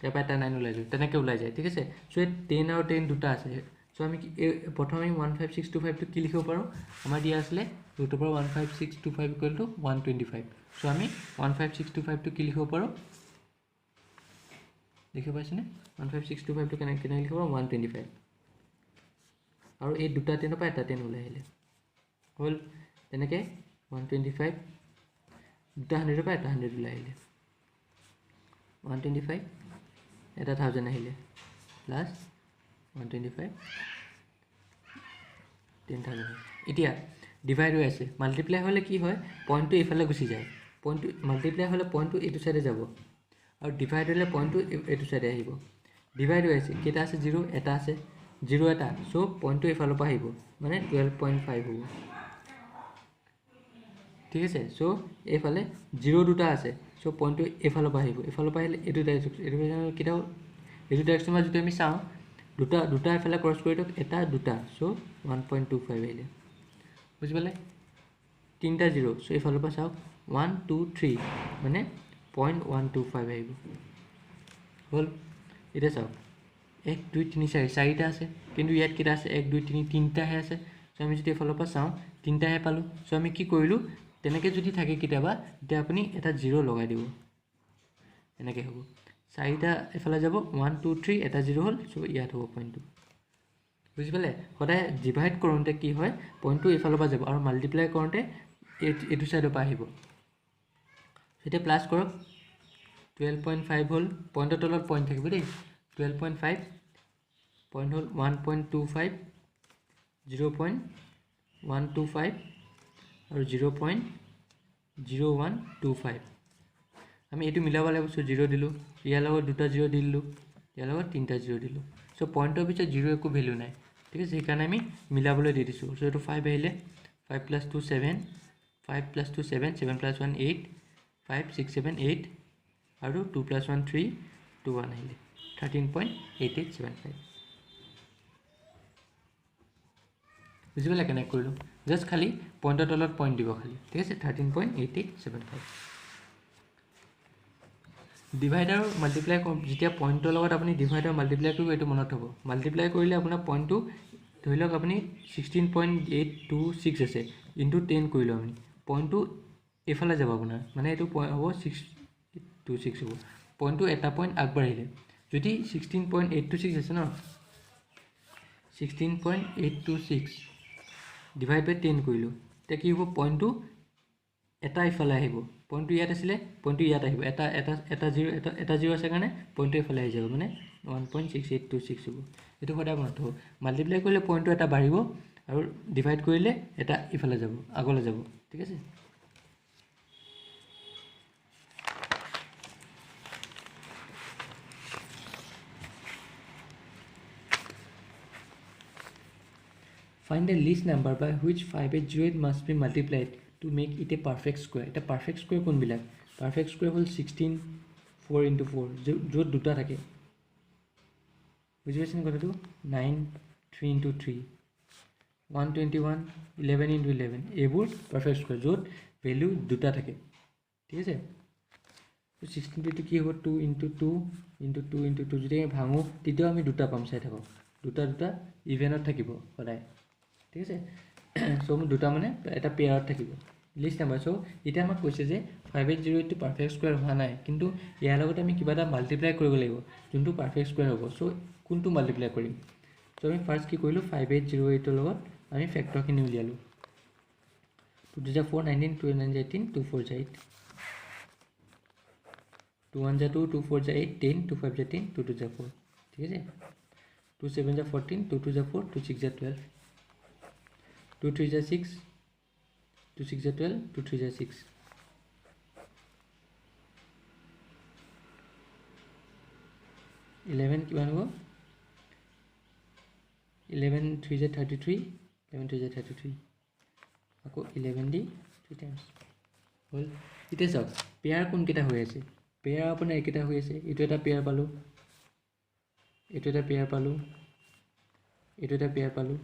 ইয়াৰ পৰা এটা 9 ওলাই যাব তেনেকৈ ওলাই যায় ঠিক আছে চ' 10 আৰু 10 দুটা আছে চ' আমি প্ৰথম আমি 15625টো কি লিখিব পাৰোঁ আমাৰ দিয়া আছিলে ৰুটৰ পৰা 15625 ইকুৱেল টু 125 চ' আমি 15625টো কি লিখিব পাৰোঁ দেখিব পাইছেনে 15625টো কেনেকৈ লিখিব পাৰোঁ 125 আৰু এই দুটা 10ৰ পৰা এটা 10 ওলাই আহিলে হ'ল তেনেকৈ 125 দুটা 100ৰ পৰা এটা 100 ওলাই আহিলে 125 এটা 1000 আহিলে প্লাছ 125 10,000 এতিয়া ডিভাইড হৈ আছে মাল্টিপ্লাই হ'লে কি হয় পইণ্টটো এইফালে গুচি যায় পইণ্টটো মাল্টিপ্লাই হ'লে পইণ্টটো এইটো চাইডে যাব আৰু ডিভাইড হ'লে পইণ্টটো এইটো চাইডে আহিব ডিভাইড হৈ আছে কেইটা আছে 0 এটা আছে 0 এটা চ' পইণ্টটো এইফালৰ পৰা আহিব মানে 12.5 হ'ব ঠিক আছে চ' এইফালে 0 দুটা আছে চ' পইণ্টটো এইফালৰ পৰা আহিলে এইটো ডাইৰেকশ্যন কেইটা এইটো ডাইৰেকশ্যনত যদি আমি চাওঁ দুটা এফালে ক্ৰছ কৰি দিয়ক এটা দুটা চ' 1.25 আহিলে বুজি পালে তিনিটা 0 চ' এইফালৰ পৰা চাওক 1 2 3 মানে 0.125 আহিব হ'ল এতিয়া চাওক 1 2 3 4 4টা আছে কিন্তু ইয়াত কেইটা আছে 1 2 3 তিনিটাহে আছে চ' আমি যদি এইফালৰ পৰা চাওঁ তিনিটাহে পালোঁ চ' আমি কি কৰিলোঁ তেনেকৈ যদি থাকে কেতিয়াবা তেতিয়া আপুনি এটা 0 লগাই দিব এনেকৈ হ'ব 4টা এফালে যাব 1 2 3 এটা 0 হ'ল চ' ইয়াত হ'ব পইণ্টটো বুজি পালে সদায় ডিভাইড কৰোঁতে কি হয় পইণ্টটো এইফালৰ পৰা যাব আৰু মাল্টিপ্লাই কৰোঁতে এইটো চাইডৰ পৰা আহিব এতিয়া প্লাছ কৰক 12.5 হ'ল পইণ্টৰ তলত পইণ্ট থাকিব দেই 12.5 পইণ্ট হ'ল 1.25 0.125 আৰু 0.125 0125 আমি এইটো মিলাব লাগিব সো 0 দিলো ইয়াৰ লগত দুটা 0 দিলো ইয়াৰ লগত তিনটা 0 দিলো সো পইণ্টৰ পিছত 0 একো ভ্যালু নাই ঠিক আছে সেইকাৰণে আমি মিলাবলৈ দি দিছো সো এটো 5 আহিলে 5 + 2 7 5 + 2 7 7 + 1 8 5 6 7 8 আৰু 2 + 1 3 2 1 আহিলে 13.8875 বুজি পালে কেনে কৰিলো জাস্ট খালি পইণ্টৰ তলত পইণ্ট দিব খালি ঠিক আছে 13.8875 ডিভাইডাৰ মাল্টিপ্লাই যেতিয়া পইণ্টৰ লগত আপুনি ডিভাইডাৰ মাল্টিপ্লাই কৰিব এইটো মনত হ'ব মাল্টিপ্লাই কৰিলে আপোনাৰ পইণ্টটো ধৰি লওক আপুনি 16.826 আছে ইনটু 10 কৰিলো আমি পইণ্টটো এফালে যাব আপোনাৰ মানে এইটো হ'ব 626 হ'ব পইণ্টটো এটা পইণ্ট আগবাঢ়িলে যদি 16.826 আছে ন 16.826 ডিভাইড বাই 10 কৰিলো তে কি হ'ব পইণ্টটো এটা ইফালে আহিব পইণ্টটো ইয়াত আছিলে পইণ্টটো ইয়াত আহিব এটা 0 আছে কাৰণে পইণ্টটো ইফালে আহি যাব মানে 1.6826 হ'ব এটো সদায় মনত হ'ব মাল্টিপ্লাই কৰিলে পইণ্টটো এটা বাঢ়িব আৰু ডিভাইড কৰিলে এটা ইফালে যাব আগলৈ যাব ঠিক আছে Find the least number by which 5808 must be multiplied to make it a perfect square. It a perfect square কোন বিলাক perfect square হল 16 4 into 4 যত দুটা থাকে বুঝি পাইছেন কথাটো 9 3 into 3 121 11 into 11 এইবোৰ perfect square যত ভ্যালু দুটা থাকে ঠিক আছে তো 16 টো কি হ'ব 2 into 2 into 2 into 2 যদি ভাঙো তেতিয়া আমি দুটা পাম চাই থাকো দুটা ইভেনত থাকিব সদায় ঠিক আছে সো দুটা মানে এটা পেয়াৰত থাকিব লিষ্ট নাম্বাৰ সো এটা আমাক কৈছে যে 5808 টো পাৰফেক্ট স্কয়াৰ হোৱা নাই কিন্তু ইয়াৰ লগত আমি কিবা এটা মাল্টিপ্লাই কৰিব লাগিব যোনটো পাৰফেক্ট স্কয়াৰ হ'ব সো কোনটো মাল্টিপ্লাই কৰিম সো আমি ফাৰ্স্ট কি কৰিলো 5808 ৰ লগত আমি ফ্যাক্টৰ খিনি উলিয়ালো 2 * 4 19 2 9 18 2 4 8 2 1 2 2 4 8 10 2 5 10 2 2 4 ঠিক আছে 2 7 14 2 2 4 2 6 12 2 3 6 2 6 12 2 3 6 11 কিমান হ'ব 11 3 33 11 3 33 আকৌ 11 দি 3 টাইমছ হল ইতে সব পেয়াৰ কোন কেটা হৈ আছে পেয়াৰ আপোনাৰ একেটা হৈ আছে এটো এটা পেয়াৰ পালো এটো এটা পেয়াৰ পালো এটো এটা পেয়াৰ পালো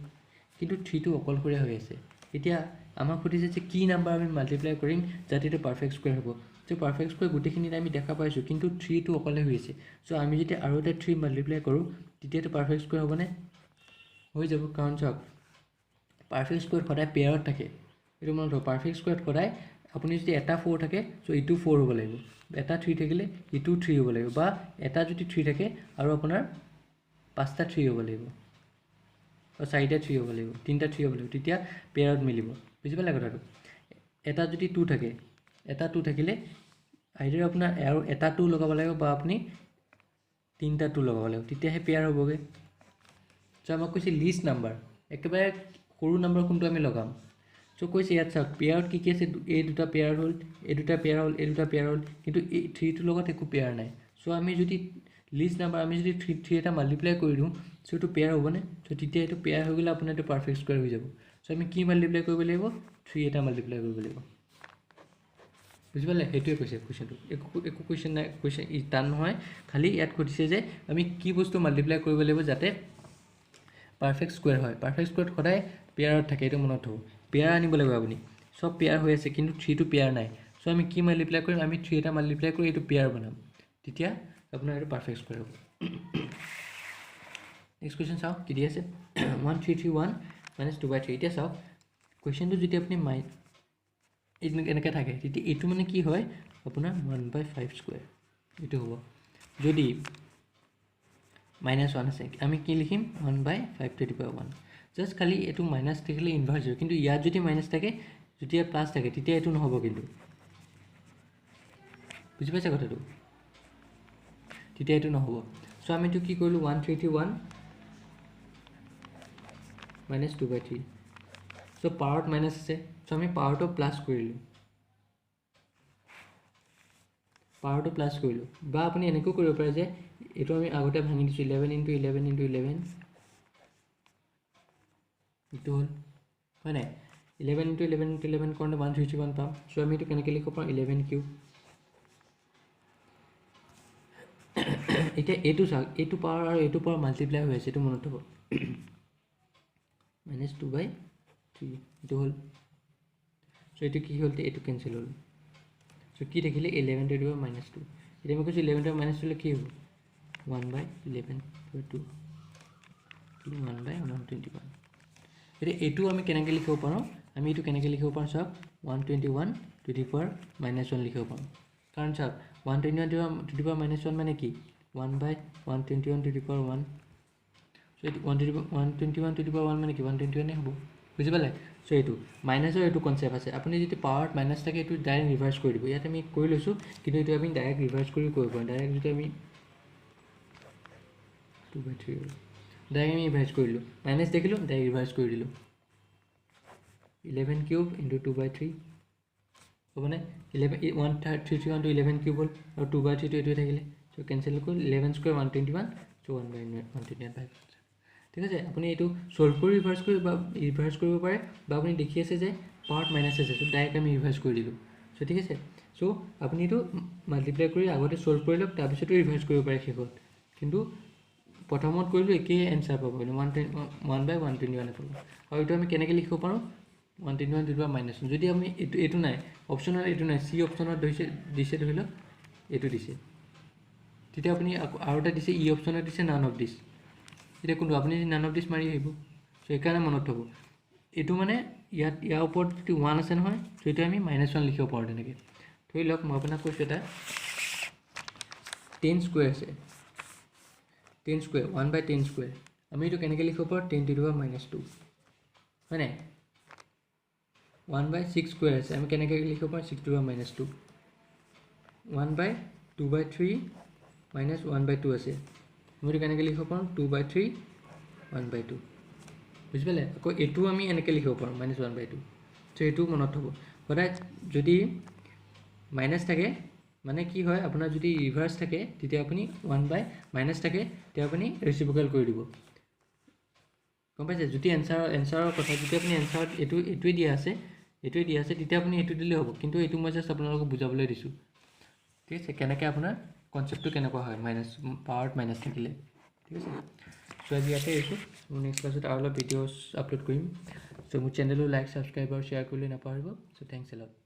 কিন্তু 3 টো অকলশৰীয়া হৈ আছে এতিয়া আমাক খুদিছে যে কি নাম্বাৰ আমি মাল্টিপ্লাই কৰিম যাতে এটা পাৰফেক্ট স্কয়াৰ হ'ব তো পাৰফেক্ট স্কয়াৰ গুটেখিনি আমি দেখা পাইছো কিন্তু 3 টো অকলে হৈ আছে সো আমি যদি আৰু এটা 3 মাল্টিপ্লাই কৰো তেতিয়া তো পাৰফেক্ট স্কয়াৰ হ'ব নে হৈ যাব কাৰণ চাওক পাৰফেক্ট স্কয়াৰ সদায় পেয়াৰত থাকে এটো মনত ৰাখক পাৰফেক্ট স্কয়াৰ সদায় আপুনি যদি এটা 4 থাকে সো ইটো 4 হ'ব লাগিব এটা 3 থাকিলে ইটো 3 হ'ব লাগিব বা এটা যদি 3 থাকে আৰু আপোনাৰ পাঁচটা 3 হ'ব লাগিব और साइड 3 হ'ব লাগিব তিনটা 3 হ'ব লাগিব তেতিয়া পেয়াৰত মিলিব বুজি পালে কথাটো এটা যদি 2 থাকে এটা 2 থাকিলে আইডাৰ আপোনাৰ আৰু এটা 2 লগাব লাগিব বা আপুনি তিনটা 2 লগাব লাগিব তেতিয়া হে পেয়াৰ হ'বগে সো আমাক কৈছে লিষ্ট নাম্বাৰ একেবাৰে সৰু নাম্বাৰ কোনটো আমি লগাম সো কৈছে ইয়াত চাওক পেয়াৰত কি আছে এই দুটা পেয়াৰ হ'ল এই দুটা পেয়াৰ হ'ল এই দুটা পেয়াৰ হ'ল কিন্তু এই 3 টোৰ লগত একো পেয়াৰ নাই সো আমি যদি লিষ্ট নাম্বাৰ আমি যদি 3 এটা মাল্টিপ্লাই কৰি দিও সো এটো পেয়াৰ হ'ব নে সো তেতিয়া এটো পেয়াৰ হৈ গলে আপোনাৰ এটো পাৰফেক্ট স্কয়াৰ হৈ যাব সো আমি কি মাল্টিপ্লাই কৰিব লাগিব 3 এটা মাল্টিপ্লাই কৰিব লাগিব বুজি পালে হেতুৱে কৈছে কোৱেশ্চনটো একো কোৱেশ্চন নাই কোৱেশ্চন ই টান নহয় খালি ইয়াত কৈছে যে আমি কি বস্তু মাল্টিপ্লাই কৰিব লাগিব যাতে পাৰফেক্ট স্কয়াৰ হয় পাৰফেক্ট স্কয়াৰ সদায় পেয়াৰত থাকে এটো মনত হ'ব পেয়াৰ আনিব লাগিব আপুনি সব পেয়াৰ হৈ আছে কিন্তু 3 টো পেয়াৰ নাই সো আমি কি মাল্টিপ্লাই কৰিম আমি 3 এটা মাল্টিপ্লাই কৰি এটো পেয়াৰ বনাম তেতিয়া আপোনাৰ এটো পাৰফেক্ট স্কয়াৰ হ'ব নেক্সট কোৱেশ্চন চাও কি দি আছে 1331 - 2/3 এটা চাও কোৱেশ্চনটো যদি আপুনি এনেকে থাকে তেতিয়া এটো মানে কি হয় আপোনাৰ 1/5 স্কয়াৰ এটো হ'ব যদি -1 আছে আমি কি লিখিম 1/5 to the power 1 জাস্ট খালি এটো মাইনাস থাকিলে ইনভার্স হয় কিন্তু ইয়াত যদি মাইনাস থাকে যদি প্লাস থাকে তেতিয়া এটো নহব কিন্তু বুজি পাইছে কথাটো তেতিয়া এটো নহব সো আমি তো কি কৰিলো 1331 - 2/3 সো পাৱাৰত মাইনাস আছে সো আমি পাৱাৰটো প্লাস কৰিলো পাৱাৰটো প্লাছ কৰিলোঁ বা আপুনি এনেকৈ কৰিব পাৰে যে এইটো আমি আগতে ভাঙি দিছোঁ 11 × 11 × 11 এইটো হ'ল হয় নাই 11 × 11 × 11 কৰোঁতে 131 পাম চ' আমি এইটো কেনেকৈ লিখিব পাৰোঁ 11 কিউব এতিয়া এইটো চাওক এইটো পাৱাৰ আৰু এইটো পাৱাৰ মাল্টিপ্লাই হৈ আছে এইটো মনত থ'ব -2/3 এইটো হ'ল চ' এইটো কি হ'ল এইটো কেঞ্চেল হ'ল চ' কি থাকিলে 11 × 2 এতিয়া মই কৈছোঁ 11 × -2 কি হ'ব 1/11/2 1/121 এতিয়া এইটো আমি কেনেকৈ লিখিব পাৰোঁ আমি এইটো কেনেকৈ লিখিব পাৰোঁ চাওক 121 টো দি পাৱাৰ -1 লিখিব পাৰোঁ কাৰণ চাওক 121 টো দি পাৱাৰ -1 মানে কি 1/121 টো দি পাৱাৰ 1 চ' এইটো 121 টো দি পাৱাৰ 1 মানে কি 121 হ'ব বুজি পালে চ' এইটো মাইনাছৰ এইটো কনচেপ্ট আছে আপুনি যদি পাৱাৰত মাইনাছ থাকে এইটো ডাইৰেক্ট ৰিভাৰ্চ কৰি দিব ইয়াত আমি কৰি লৈছোঁ কিন্তু এইটো আমি ডাইৰেক্ট ৰিভাৰ্চ কৰি কৰিব পাৰোঁ ডাইৰেক্ট যদি আমি 2/3 ডাইৰেক্ট আমি ৰিভাৰ্চ কৰিলোঁ মাইনাছ দেখিলোঁ ডাইৰেক্ট ৰিভাৰ্চ কৰি দিলোঁ 11 কিউব × 2/3 হ'বনে 131 টো 11 কিউব হ'ল আৰু 2/3 টো এইটোৱে থাকিলে চ' কেঞ্চেল কৰি 11 স্কুৱেৰ 121 চ' 1/121 ঠিক আছে আপুনি এইটো ছল্ভ কৰি ৰিভাৰ্চ কৰিব পাৰে বা আপুনি দেখি আছে যে পাৱাৰত মাইনাছ আছে চ' ডাইৰেক্ট আমি ৰিভাৰ্চ কৰি দিলোঁ চ' ঠিক আছে চ' আপুনি এইটো মাল্টিপ্লাই কৰি আগতে ছল্ভ কৰি লওক তাৰপিছতো ৰিভাৰ্চ কৰিব পাৰে শেষত কিন্তু প্ৰথমত কৰিলোঁ একেই এনচাৰ পাব 1/121 পাব আৰু এইটো আমি কেনেকৈ লিখিব পাৰোঁ 121 টো দি পাৱাৰ -1 যদি আমি এইটো নাই অপশ্যনত এইটো নাই চি অপশ্যনত দিছে ধৰি লওক এইটো দিছে তেতিয়া আপুনি আৰু এটা দিছে ই অপশ্যনত দিছে নান অফ দিছ এতিয়া কোনটো আপুনি নান অফ দিছ মাৰি আহিব চ' সেইকাৰণে মনত থ'ব এইটো মানে ইয়াৰ ওপৰত যদি 1 আছে নহয় চ' এইটো আমি -1 লিখিব পাৰোঁ তেনেকৈ ধৰি লওক মই আপোনাক কৈছোঁ এটা 10 স্কুৱেৰ আছে 10 স্কুৱেৰ 1/10 স্কুৱেৰ আমি এইটো কেনেকৈ লিখিব পাৰোঁ 10 টো দি পাৱাৰ -2 হয় নাই 1/6 স্কুৱেৰ আছে আমি কেনেকৈ লিখিব পাৰোঁ 6 টো দি পাৱাৰ -2 1/2/3 -1/2 আছে আমি এইটো কেনেকৈ লিখিব পাৰোঁ 2/3 1/2 বুজি পালে আকৌ এইটো আমি এনেকৈ লিখিব পাৰোঁ -1/2 চ' এইটো মনত থ'ব সদায় যদি মাইনাছ থাকে মানে কি হয় আপোনাৰ যদি ৰিভাৰ্চ থাকে তেতিয়া আপুনি 1/- থাকে তেতিয়া আপুনি ৰেচিপ্ৰকেল কৰি দিব গম পাইছে যদি এনচাৰৰ কথা যদি আপুনি এনচাৰত এইটোৱে দিয়া আছে তেতিয়া আপুনি এইটো দিলেই হ'ব কিন্তু এইটো মই জাষ্ট আপোনালোকক বুজাবলৈ দিছোঁ ঠিক আছে কেনেকৈ আপোনাৰ কনচেপ্টটো কেনেকুৱা হয় পাৱাৰত মাইনাছ থাকিলে ঠিক আছে চ' আজি ইয়াতে এৰিছোঁ মোৰ নেক্সট ক্লাছত আৰু অলপ ভিডিঅ'ছ আপলোড কৰিম চ' মোৰ চেনেলটো লাইক ছাবস্ক্ৰাইব আৰু শ্বেয়াৰ কৰিবলৈ নাপাহৰিব চ' থেংকছ এ লট